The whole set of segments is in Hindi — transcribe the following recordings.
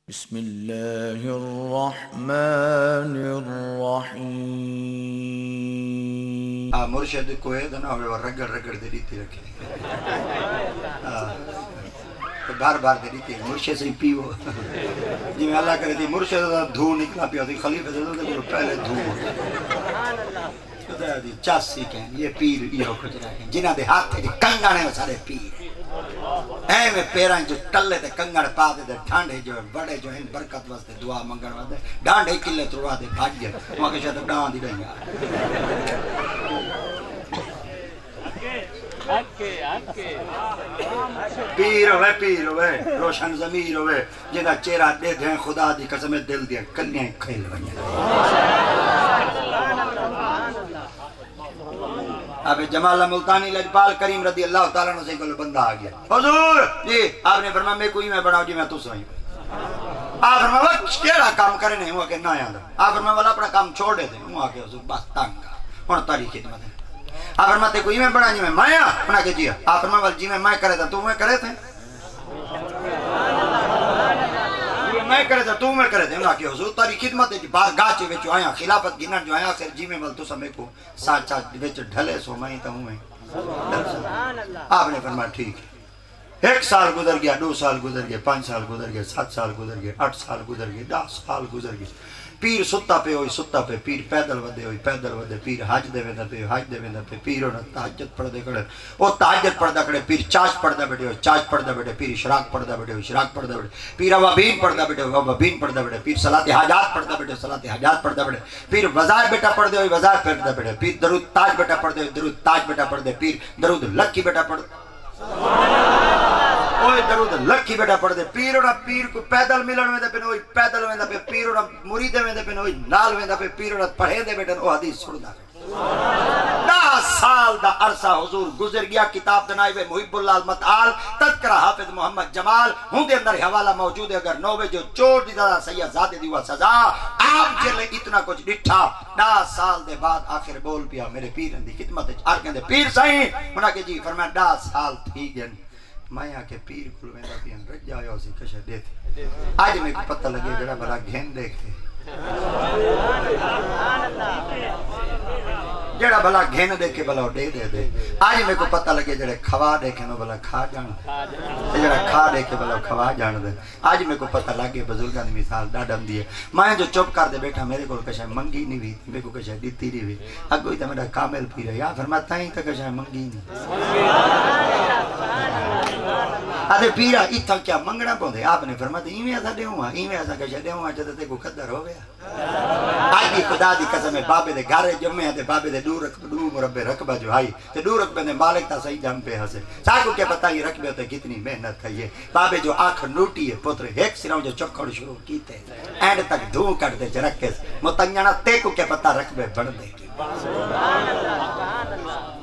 बिस्मिल्लाहिर्रहमानिर्रहीम। मुर्शिद को है ना रगड़ रगड़ दे रीति रखे तो बार बार दे रीति मुर्शिद से पीवो जिवें अल्लाह करे थी मुर्शिद दा धू निकला पिया थी खलीफे से पहले धू चासी कह ये पीर यो कुछ रखे जिन्हां दे हाथ च कंगण है सारे पीर ऐवे पैरां जो टल्ले ते कंगण पा दे ढांडे जो बड़े जो इन बरकत वास्ते दुआ मंगण वास्ते ढांडे किले तुरवा दे भाग गए वहां के शायद डां दी रही पीर होवे रोशन ज़मीर होवे जिना चेहरा दे दे खुदा दी कसम दिल दिया कन्या खेल वने अबे जमाल मुल्तानी लजपाल करीम रदी अल्लाह ताला ने से कोई बंदा आ गया हुजूर जी आपने फरमाया मैं कोई मैं बनाओ जी मैं तुस रही आप फरमाया केड़ा काम करे नहीं हुआ के ना आंदा आप फरमाया वाला अपना काम छोड़ दे हूं आके हुजूर बस तंग हुन तारी खिदमत है आप फरमाते कोई मैं बना जी मैं माया बना के जी आप फरमाया जी मैं करे था तू मैं करे थे मैं करे था तू मैं करे थे ना के हुजूर तारी खिदमत है बारगाह च विच आया खिलाफत गिनर जो आया फिर जी में बल तू समय को साथ साथ विच ढले सो मैं तो हूं आपने फरमाया ठीक है 1 साल गुजर गया 2 साल गुजर गए 5 साल गुजर गए 7 साल गुजर गए 8 साल गुजर गए 10 साल गुजर गए पीर सुत्ता पे होई सुत्ता पे पीर पैदल वधे होई पैदल वधे पीर हज दे वेंदा पे हज दे वेंदा पे पीर और तहज्जुद पढ़दे खड़े ओ तहज्जुद पढ़दा खड़े पीर चाश पढ़दा बैठे हो चाश पढ़दा बैठे पीर इशराक पढ़दा बैठे हो इशराक पढ़दा बैठे पीर अवाबीन पढ़दा बैठे हो अवाबीन पढ़दा बैठे पीर सलात हाजात पढ़दा बैठे सलात हाजात पढ़दा बैठे पीर वज़ाइफ बेटा पढ़दे हो वज़ाइफ पढ़दा बैठे पीर दरूद ताज बेटा पढ़दे हो दरूद ताज बेटा पढ़दे पीर दरूद लक्की बेटा पढ़ ओए दरूद लखी बेटा पढ़ दे पीर और पीर को पैदल मिलन में दे पे ओए पैदल में दे पे पीर और मुरीदे में दे पे ओए नाल में दे पे पीर और पढ़े दे बेटा ओ हदीस सुनदा 10 साल दा अरसा हुजूर गुजर गया किताब दनाई वे मुहिब्बुल्लाह मतआल तज़किरा हाफिज मोहम्मद जमाल हुन दे अंदर हवाला मौजूद है अगर 9 जो चोट दी दा सैयद जादे दी वा सजा आप जेले इतना कुछ डिठा 10 साल दे बाद आखिर बोल पिया मेरे पीर दी खिदमत च आ कहंदे पीर सही उना के जी फरमाया 10 साल थी गए मैं आके पीर को वेंदा पिया रज जायो सी कशे देते आज मेरे को पता लगे जड़ा भला घेन देखे जड़ा भला घेन देखे भला दे दे दे आज मेरे को पता लगे जड़े खवा देखे नो भला खा जान ते जड़ा खा देखे भला खवा जान दे आज मेरे को पता लगे बुजुर्गां दी मिसाल डाडम दी है मैं जो चुप कर दे बैठा मेरे को कशे मंगी नहीं हुई मेरे को कशे दीती नहीं हुई अगो ही तो मेरा कामिल पीर है या फरमाता ही तो कशे मंगी नहीं अरे पीरा इतना क्या मंगना पौधे आपने फरमाया इवें ऐसा देऊँ इवें ऐसा कशे देऊँ जब ते को कदर हो गया आज की खुदा दी कसम है बाबे दे घर जम्मे ते बाबे दे दूर मुरब्बे रकबा जो आई ते दूर रकबे ने मालिक ता सही जम पे हसे साको क्या पता ये रकबे ते कितनी मेहनत है ये बाबे जो आंख नोटी है पुत्र एक सिरों जो चक्कर शुरू कीते एंड तक धू कर दे रखे मुतंगना ते को क्या पता रकबे बढ़ दे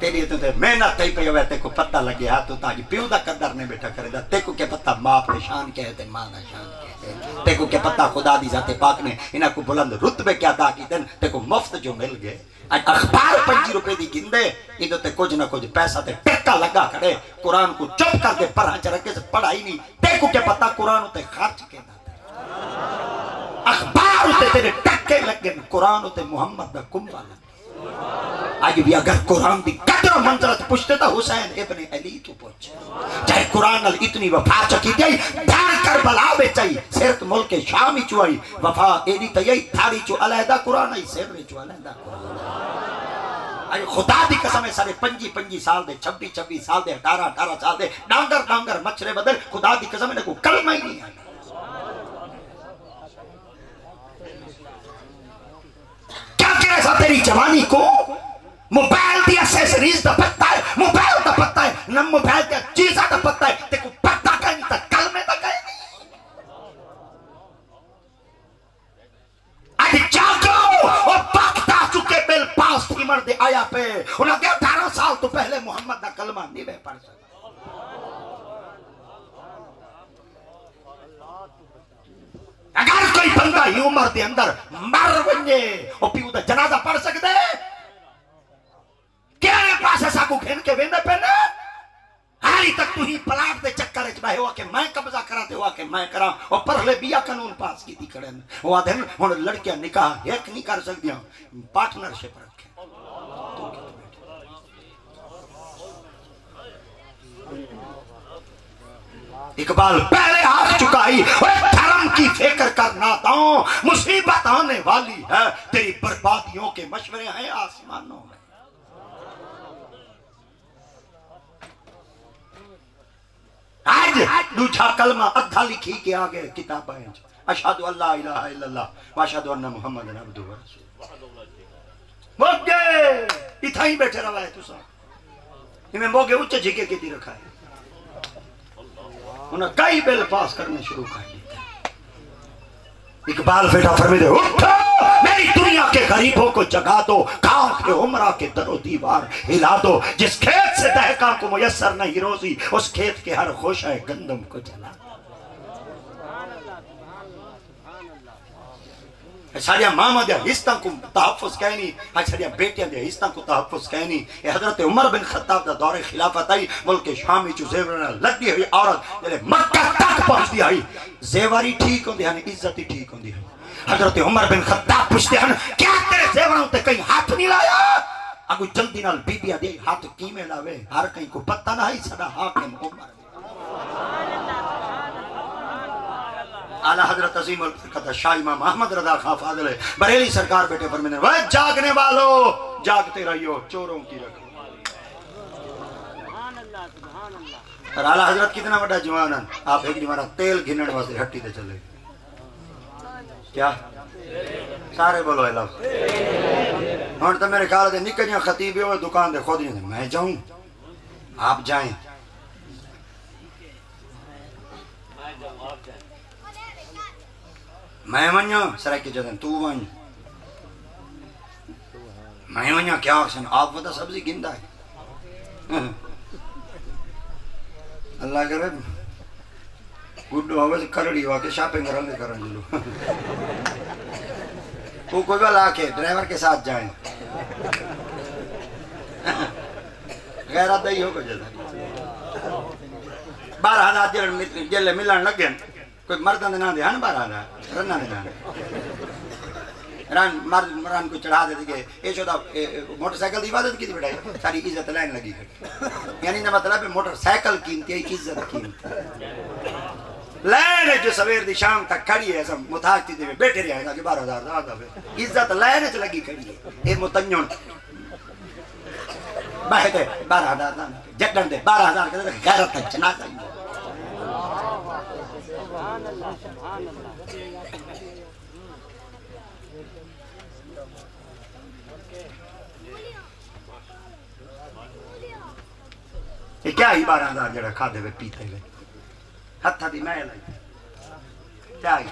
तेरी तो मेहनत कई पे होवे ते को पता लगे हां तो ताजी पियो दा कदर ने बैठा करेदा ते को क्या पता मां पे शान कहते मां दा शान कहते ते को क्या पता खुदा दी जाते पाक ने इना को बुलंद रुतबे क्या अदा कीते ते को मुफ्त जो मिल गए आज अखबार 5 रुपए दी गिंदे इदो ते कुछ ना कुछ पैसा ते टक्का लगा करे कुरान को चुप करके पढ़ा च रखे से पढ़ाई नहीं ते को क्या पता कुरान ते खर्च केदा अखबार ते तेरे टक्के लगे कुरान ते मोहम्मद दा कुंबा आज भी अगर कुरान दी कदर मंजरत पूछते तो हुसैन इब्ने अली तो पूछ चाहे कुरान नाल इतनी वफा चकी गई दार करबला में चाहिए सिर्फ मुल्क के शाम ही चुई वफा एदी तयई थारी चो अलहदा कुरान ही सिर में चो अलहदा कुरान आज खुदा दी कसम है सारे 25 साल दे 26 साल दे 18 साल दे डांगर मछरे बदल खुदा दी कसम है को कलमा ही नहीं आया तेरी जवानी को मोबाइल दी एक्सेसरीज दा पता है मोबाइल दा पता है न मोबाइल दी चीज़ां दा पता है ते को पता का नहीं ता कलमे दा कहीं नहीं आज जागो और पक्का चुके बिल पास इमर दे आया पे उन्हें 18 साल तो पहले मोहम्मद दा कलमा नहीं वे पढ़ सकता अगर कोई बंदा ही उम्र के अंदर मर वने और पियो दा जनाजा पढ़ सकते केरे पास ऐसा को घेन के वेंदे पे ना हाली तक तू ही प्लाट दे चक्कर च रहे हो कि मैं कब्जा करा ते वाके मैं करा और परले बिया कानून पास की थी खड़े वो आधे हुन लड़कियां निकाह एक नहीं कर सकदियां पार्टनरशिप रखे इकबाल पहले हाथ चुकाई धर्म की फिक्र करना तो मुसीबत आने वाली है तेरी बर्बादियों के मशवरे हैं आसमानों में आज दूसरा कलमा अद्धा लिखी के आगे किताबें अशहदु अल्ला इलाहा इल्लल्लाह व अशहदु अन्ना मुहम्मदन अब्दुहु व रसूलुहु मोगे इथा ही बैठे रहा है तुसा इमें मोगे उच्च झिके की रखा है उन्हें कई बिल पास करने शुरू कर दिए इकबाल बेटा फरमाते उठो मेरी दुनिया के गरीबों को जगा दो खाक के उमरा के दरो दीवार हिला दो जिस खेत से दहका को मुयस्सर नहीं रोजी उस खेत के हर खोशा गंदम को जला सारिया मामा दे हिस्सा को तहफ्फुज कहनी सारिया बेटियां दे हिस्सा को तहफ्फुज कहनी ये हजरत उमर बिन खत्ताब दा दौरे खिलाफत आई मुल्क के शाम विच जेवर लगी हुई औरत जले मक्का तक पहुंचदी आई जेवरी ठीक होंदी हन इज्जत ही ठीक होंदी है हजरत उमर बिन खत्ताब पूछते हन क्या तेरे जेवरों ते कहीं हाथ नहीं लाया अगु जल्दी नाल बीबियां दे हाथ कीमे लावे हर कहीं को पता ना है सदा हाकिम उमर आला हजरत अजीम अल शाह इमाम अहमद रजा खां फाजिल बरेली सरकार बेटे फरमाते हैं वह जागने वालों जागते रहियो चोरों की रखो और आला हजरत कितना बड़ा जवान है आप एक हमारा तेल गिनने वास्ते हट्टी ते चले क्या सारे बोलो अल्लाह हुन तो मेरे ख्याल से निकलियां खतीब हो दुकान दे खुद ही मैं जाऊं आप जाएं मैं वन्या सर के जदन तू वन मैं वन्या क्या ऑप्शन आप बता सब्जी गिंदा है अल्लाह करे गुड होवे से करड़ी वाके शॉपिंग करन लो वो कोई वाला के ड्राइवर के साथ जाए गैरत ही हो को जदा 12,000 जेल मिलन लग गए कोई मर्द ना दे हन 12,000 रन्ना दे रन मर्द को चढ़ा देते के ये छोटा मोटरसाइकिल की इबादत की थी बेटा सारी इज्जत लाइन लगी यानी ना मतलब मोटरसाइकिल कीमती है इज्जत कीमती लाइन जो सवेर दी शाम तक खड़ी है सब मुताज थी बैठे रहे ताकि 12,000 ज्यादा इज्जत लाइन च लगी खड़ी है ये मुतन्यों बाहते 12,000 जटन दे 12,000 के गैरत तक चना चाहिए ये क्या ही 12,000 जरा खादे वे पीते गए हथा दी मैं लाई क्या ही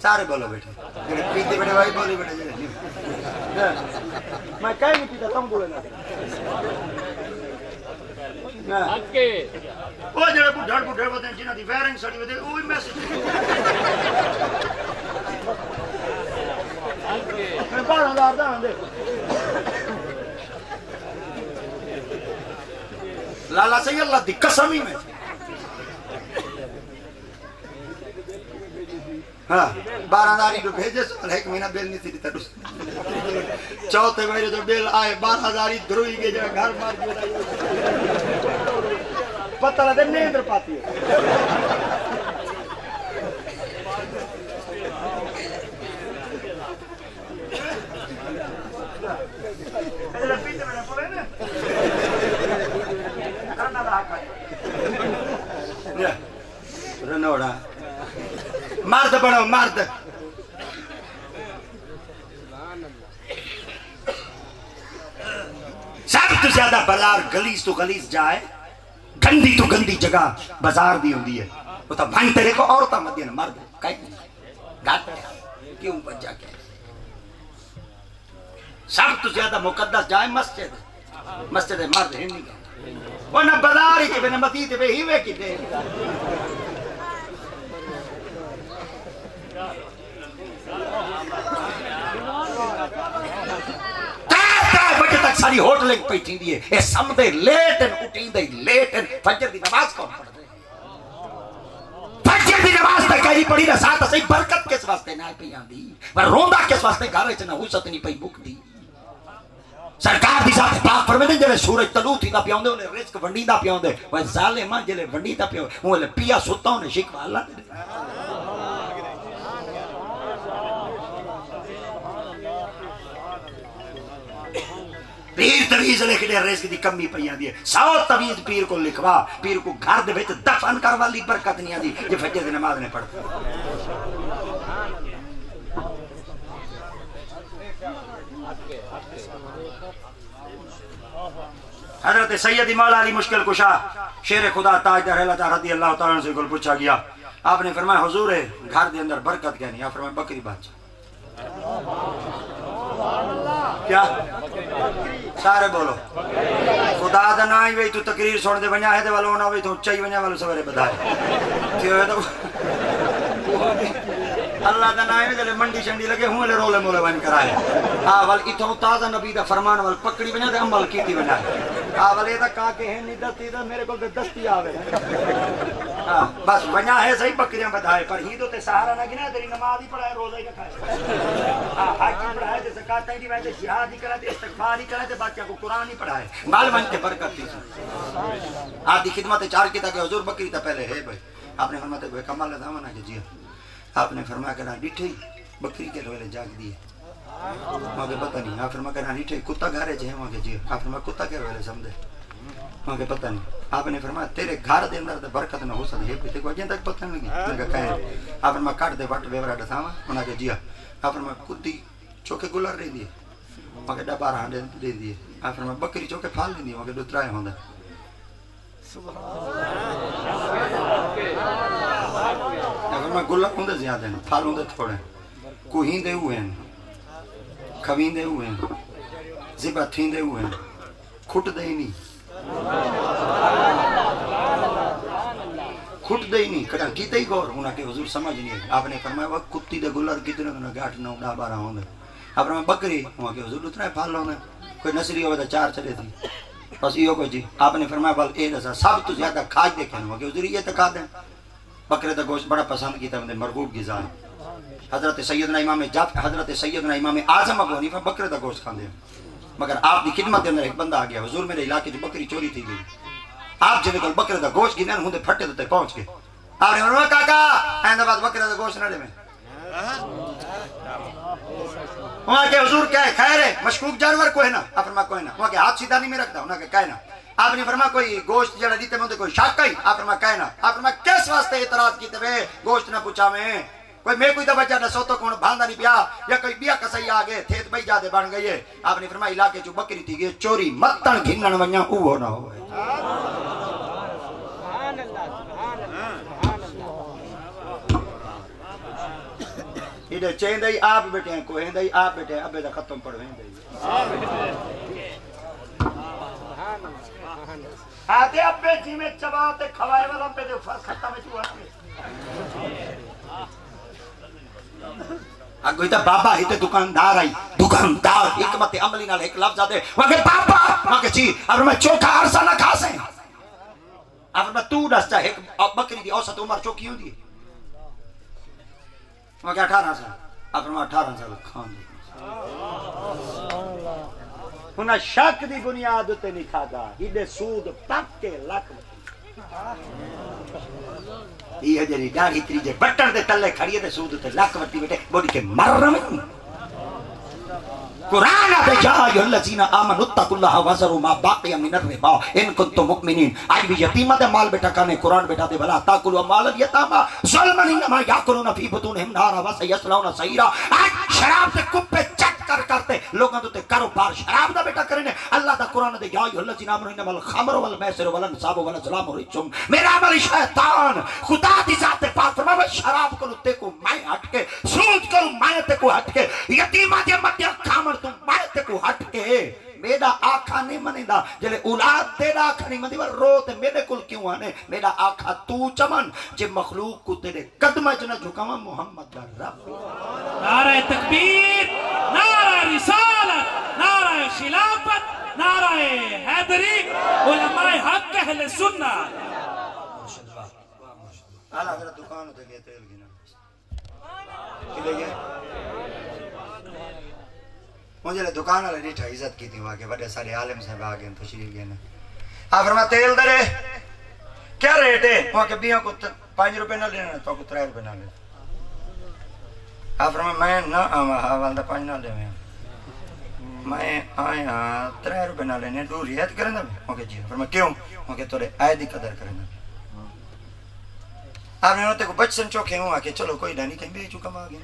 सारे बोलो बेटे जेरे पीते बेटे भाई बोली बेटे जेरे मैं कहीं नहीं पीता तुम बोले ना ओके ओ जेरे बुढ़ा बते जिना दी वायरिंग सड़ी बते ओही मैसेज ओके मैं 12,000 दा दे लाला से अल्लाह दी कसम ही में हाँ 12,000 को भेजे साल 1 महीना बिल नहीं थी दिता चौथे महीने तो बिल आए 12,000 ध्रुई के जो घर मार पता लगे नींद पाती है रनोड़ा मर्द बनो मर्द सब तो ज्यादा बाजार गलीज तो गलीज जाए गंदी तो गंदी जगह बाजार दी होती है वो तो भाई तेरे को औरत मत देना मर्द क्यों बच्चा के सब तो ज्यादा मुकद्दस जाए मस्जिद मस्जिद मर्द है नहीं वो ना बाजार ही के मती ते ही वे की दे सारी होटल पे थी ये समझे लेट उठी लेट फजर की नमाज कौन पढ़ते कही पड़ी ना साथ सही बरकत किस वास्ते ना पई आंदी पर रोंदा किस वास्ते घर विच ना हुसत नहीं पई मुकदी सरकार दी साथ पाक फरमाते जेले सूरज तलू थींदा पियाउंदे ओले रिस्क वंडीदा पियाउंदे वे जालिमा जेले वंडीदा पियो ओले पिया सुता ने शिकवा अल्लाह दे पीर तवीज लिख दे रिस्क दी कमी पई आंदी है 100 तवीज पीर को लिखवा पीर को घर दे विच दफन कर वाली बरकत नहीं आंदी जे फजर दी नमाज ने पढ़दा हजरत सैयद मौला अली मुश्किल कुशा शेर खुदा ताजदार रज़ी अल्लाह तआला अन्हु से कुल पूछा गया आपने फरमाया हुजूर है घर दे अंदर बरकत क्या नहीं आप फरमाया बकरी बाचा क्या सारे बोलो खुदा दा ना ही वही तू तकरीर सुन दे वना है ते वालो ना वही तू चाई वना वालो सवेरे बधाए क्यों तो अल्लाह दा नाम है मंडी शंडी लगे हूं ले रोले मोले बन कराए हां वाल इथों ताजा नबी दा फरमान वाल पकड़ी बना ते अमल कीती बना हां वाले दा का के है नहीं दस्ती दा मेरे को दस्ती आवे हां बस बना है सही बकरियां बधाए पर ही तो ते सहारा ना गिना तेरी नमाज ही पढ़ाए रोजा ही रखाए हां हज पढ़ाए ते ज़कात ही दिवाए जिहाद ही कराए इस्तिगफार ही कराए ते बाकियों को कुरान ही पढ़ाए माल मन के बरकत थी आदि खिदमत चार की तक हुजूर बकरी ता पहले है भाई आपने फरमाते वे कमाल दा मना के जी आपने फरमाया करना डिठे बकरी के रोले जाग दी मगे पता नहीं आप फरमाया करना डिठे कुत्ता घरे जे मगे जी आप फरमाया कुत्ता के रोले समझे मगे पता नहीं आपने फरमाया तेरे घर दे अंदर ते बरकत न हो सके ते को अजे तक पता नहीं लगा कहे आप फरमाया काट दे वट वेवरा दसावा उना के जी आप फरमाया कुत्ती चौके गुलर रही है मगे डबा हांडे दे दी आप फरमाया बकरी चौके फाल लेंदी मगे दुतराए होंदा मैं गुल्ला होंदे ज्यादा हैं फाल होंदे थोड़े कुहिंदे हुए हैं खवींदे हुए हैं जिबा थींदे हुए हैं खुटदे ही नहीं खुटदे ही नहीं कदा कीते ही गौर उना के हुजूर समझ नहीं है आपने फरमाया वो कुत्ती दे गुल्लर कितने ना 8 9 10 12 होंदे आपने बकरी उना के हुजूर उतरा फाल होंदे कोई नस्ली होवे तो 4 चले थी बस यो को जी आपने फरमाया बल ए दसा सब तो ज्यादा खाज देखे हुआ के हुजूर ये तका दे बकरे का गोश्त बड़ा पसंद किया हमने मरगूब गिज़ा हजरत सैयदना इमाम आज़म अबू हनीफा बकरे का गोश्त खाते हैं मगर आपकी खिदमत के अंदर एक बंदा आ गया हुजूर मेरे इलाके में बकरी चोरी थी गई आप जिन्हें कल बकरे का गोश्त गिने होंगे फटे तो पहुंच गए आपने फरमाया काका अहमदाबाद बकरे का गोश्त ना दे में वहां के हुजूर क्या है खैर है मशकूक जानवर को है ना आप फरमाया कोई ना वहां के हाथ सीधा नहीं में रखता उन्हें क्या ना आपने फरमाया कोई गोश्त जड़ा दीते में कोई शक ही आप फरमाया कहना आप फरमाया किस वास्ते इतराज कीते वे गोश्त ना पूछा में कोई मैं कोई दबा जाना सो तो कौन भांदा नहीं पिया या कोई बिया कसई आ गए थे भाई जादे बन गई है आपने फरमाया इलाके जो बकरी थी गई चोरी मत्तन घिन्नन वन्या वो ना हो इधर चेंदई आप बैठे हैं कोई हेंदई आप बैठे हैं अबे दा खत्म पढ़ो हेंदई आते अबे जी में चबाते खवाए वाला पे दे फस खत्म है हुआ अगो इता बाबा हिते दुकानदार आई दुकानदार हिकमत अमली नाल एक लफ्ज आदे वगे बाबा वगे जी अब मैं चोखा अरसा ना खासे अब मैं तू दस चा एक बकरी दी औसत उम्र चोकी होंदी वगे 18 साल अब मैं 18 साल खान उन्हें शक की बुनियाद उत्ते नहीं खादा इदे सूद पक्के लख ये जरी दाढ़ी त्रीजे बटन दे तले खड़ी है ते सूद ते लख वटी बेटे बोडी के मरम कुरान पे जा अय्युहल्लज़ीना आमनु तकुल्लाह वज़रू मा बाक़िया मिनर रिबा इन कुंतुम मुमिनीन आज भी यतीमा दे माल बेटा काने कुरान बेटा दे भला ताकुलु माल यतामा ज़ुल्मन इन्नमा याकुलूना फी बुतूनिहिम नारा व सयस्लौना सईरा आज शराब के कुप्पे चट कर करते लोगों तो कारोबार शराब दा बेटा करे ने अल्लाह दा कुरान दे या अय्युहल्लज़ीना आमनु इन्नमल खमरु वल मैसिरु वल अंसाबु वल अज़लामु रिज्सुम मेरा अमल शैतान खुदा दी जात पाक फरमावे शराब को ते को मैं हट के सूद को मैं ते को हट के यतीमा दे मध्य खामर तू मैं ते को हट के मेरा आखा नहीं मनेदा जले औलाद तेरा आखा नहीं मनेदा रो ते मेरे कुल क्यों आने मेरा आखा तू चमन जे मखलूक को तेरे कदम च न झुकावा मोहम्मद दा रब नारा तकबीर नारा रिसालत नारा खिलाफत नारा हैदरी उलमाए हक अहले सुन्नत आला जरा दुकान होते गए तेल गिना किले गए मुझे दुकान वाले ने इज्जत की थी वहां के बड़े सारे आलिम साहब आ गए तशरीफ गए आप फरमा तेल दे क्या रेट है वहां के बिया को 5 रुपए ना लेना तो को 3 रुपए ना ले आप फरमा मैं ना आवा हवाल दा 5 ना ले मैं आया 3 रुपए ना लेने तू रियायत करना ओके जी फरमा क्यों ओके तोरे आय दी कदर करना आपने होते को बचन चौके हुआ कि चलो कोई डानी कहीं भी चुका मार गया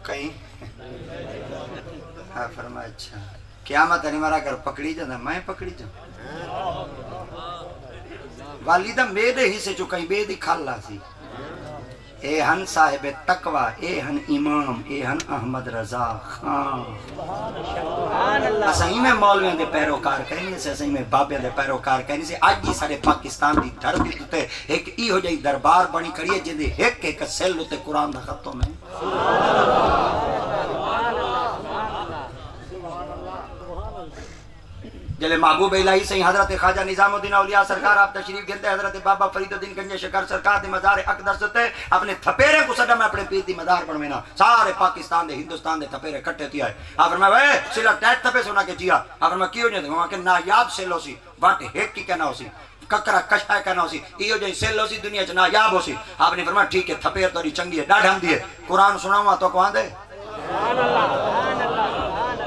कहीं हाँ फरमा अच्छा क्या मत नहीं मारा कर पकड़ी जाना मैं पकड़ी जा वालिदा मेरे ही से जो कहीं बेदी खाला सी ए हन साहिब तकवा ए हन इमाम ए हन अहमद रजा खान असही में मौलवियों दे पैरोकार कहने से असही में बाबे दे पैरोकार कहने से आज ही सारे पाकिस्तान दी धरती ते एक ई हो जाई दरबार बनी खड़ी है जिंदे एक एक सेल उते कुरान दा खत्म है जले महबूब इलाही सही हजरत ख्वाजा निजामुद्दीन औलिया सरकार आप तशरीफ गिनते हजरत बाबा फरीदुद्दीन गंज शकर सरकार दे मजार अकदर से अपने थपेरे को सदा में अपने पीर दी मजार बनवेना सारे पाकिस्तान दे हिंदुस्तान दे थपेरे इकट्ठे थिया है आप मैं वे सिला टैट थपे सोना के जिया आप मैं क्यों नहीं वहां के नायाब सेलोसी बट हेक की कहना होसी ककरा कशा कहना होसी इयो जे सेलोसी दुनिया च नायाब होसी आपने फरमाया ठीक है थपेर तोरी चंगी है डाढा दी है कुरान सुनावा तो को आंदे सुभान अल्लाह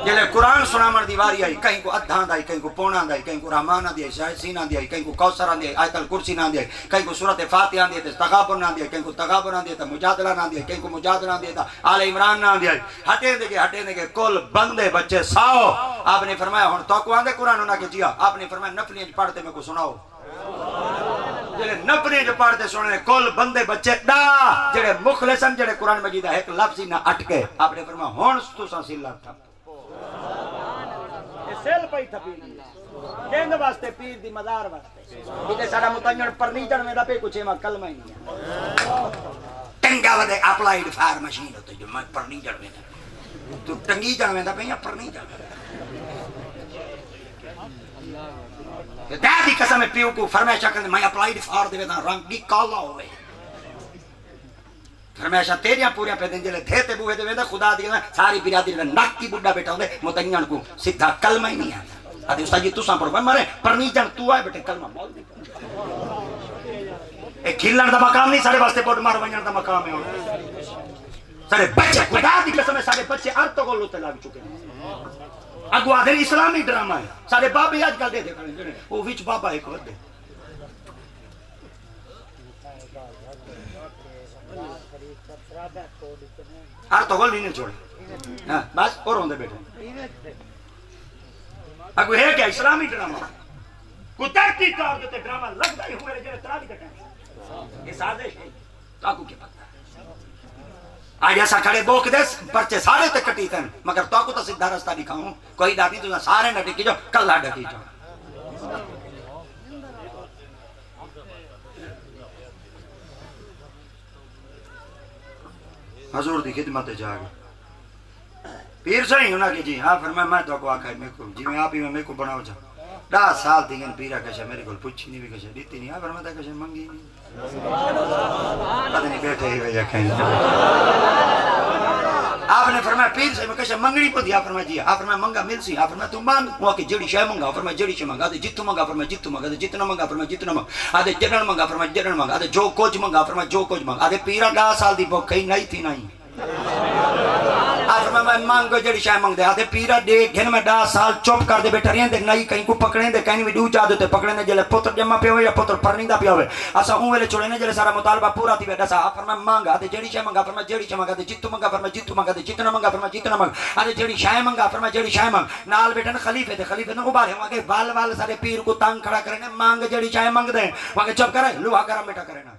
जले कुरान सुनामण दी वारी आई कहीं को अद्धा दी कहीं को पौना दी कहीं को रहमान दी सीना दी कहीं को कौसर दी आयतल कुर्सी ना दी कहीं को सूरत फातिहा दी तगाबुर ना दी कहीं को तगाबुर ना दी मुजादला ना दी कहीं को मुजादला दी आल इमरान ना दी हटे देगे कुल बंदे बच्चे 100 आपने फरमाया हुन तो को आंदे कुरान ना के जिया आपने फरमाया नफलियां पढ़ते मैं को सुनाओ जेड़े नफलियां पढ़ते सुनने कुल बंदे बच्चे दा जेड़े मुखलिसन जेड़े कुरान मजीद एक लफ्ज ही ना अटके आपने फरमाया हुन तुसा सिला था सेल पई थपी केंद वास्ते पीर दी मजार वास्ते इते सारा मुतंजन परनीजन में दपे कुछ में कलमा ही नहीं टंगा वदे अप्लाइड फायर मशीन होते जो मैं परनीजन में तू टंगी जन में दपे या परनीजन ये दादी कसम है पियो को फरमाइश कर मैं अप्लाइड फायर देवे ना रंग दी काला होवे फरमाइशा तेरियां पूरियां पे दिन जले थे ते बुहे दे वेंदा खुदा दी सारी बिरादरी में नाक की बुड्ढा बैठा होंदे मुतंजन को सीधा कलमा ही नहीं आता आदि उस्ताद जी तुसा पर मरे परनीजन तू आए बेटे कलमा मौल नहीं ए खिलन दा मकाम नहीं सारे वास्ते बोट मार वणन दा मकाम है सारे बच्चे खुदा दी कसम सारे बच्चे अर्थ को लुते लाग चुके हैं अगवा दे इस्लामी ड्रामा है सारे बाबे आजकल दे वो विच बाबा एक वदे अर्थ को नहीं छोड़े हां बस और होंदे बेटे अगु है क्या इस्लामी ड्रामा कुदरती तौर पे ड्रामा लगदा ही हुए जे तरावी का टाइम ये साजिश है ताकू के पता आज ऐसा खड़े बोक दे पर्चे सारे ते कटी तन मगर ताकू तो सीधा रास्ता दिखाऊं कोई दादी तो सारे न टिकी जो कल्ला ढकी जो हजूर दी खिदमत जागे पीर सही होना कि जी हाँ फरमाया मैं तो को आखा मेरे को जी मैं आप ही मेरे को बनाओ जा 10 साल थी पीरा कशा मेरे को पूछी नहीं भी कशा दीती नहीं फरमाता कशा मंगी नहीं पता नहीं बैठे ही वजह कहीं आपने फरमाया पीर से मैं कशा मंगनी को दिया फरमाया जी आप फरमाया मंगा मिल सी आप फरमाया तू मांग वो कि जेड़ी शय मंगा फरमाया जेड़ी शय मंगा जितू मंगा फरमाया जितू मंगा जितना मंगा फरमाया जितना मंगा आदे जरन मंगा फरमाया जरन मंगा आदे जो कुछ मंगा फरमाया जो कुछ मंगा आदे पीरा 10 साल दी भूख कहीं नहीं थी नहीं आज मैं मांगो जड़ी शाय मांग दे आधे पीरा दे घेन में 10 साल चुप कर दे बैठा रहे नहीं कहीं को पकड़े दे कहीं भी डू चा देते पकड़े ने जले पुत्र जम्मा पे हो या पुत्र परनिंदा पे होवे असा ऊ वेले छोड़े ने जले सारा मुतालबा पूरा थी बेटा सा पर मैं मांगा आधे जड़ी शाय मांगा पर मैं जड़ी शाय मांगा दे जितू मांगा पर मैं जितू मांगा दे जितना मांगा पर मैं जितना मांग आधे जड़ी शाय मांगा पर मैं जड़ी शाय मांग नाल बेटा ने खलीफे ने उबारे वहां के बाल सारे पीर को तंग खड़ा करे ने मांग जड़ी शाय मांग दे वहां के चुप करे लुहा गरम बेटा करे ना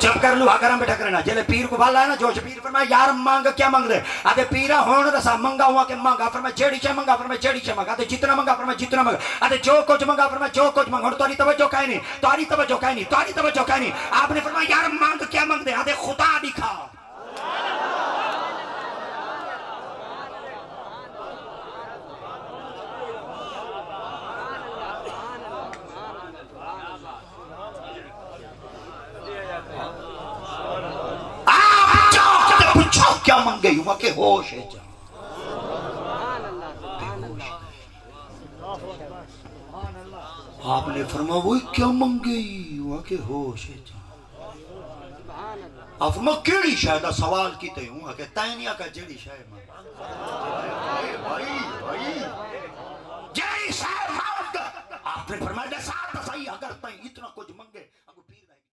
चुप कर लुहा गरम बैठा करना जले पीर को भाला है ना जोश पीर फरमाया यार मांग क्या मांग दे आधे पीरा होने दसा मंगा हुआ के मांगा फरमाया जेड़ी छे मंगा फरमाया जेड़ी छे मंगा आधे जितना मंगा फरमाया जितना मंगा आधे जो कुछ मंगा फरमाया जो कुछ मंगा तोरी तवज्जो काहे नहीं तोरी तवज्जो काहे नहीं तोरी तवज्जो काहे नहीं आपने फरमाया यार मांग क्या मांग दे आधे खुदा दिखा पूछो क्या मंगे हुआ के होश है जा आपने फरमाया वो क्या मंगे हुआ के होश है जा आप फरमा केड़ी शायद सवाल कीते हुआ के तैनिया का जेड़ी शायद भाई भाई जेड़ी शायद आपने फरमाया साथ सही अगर तई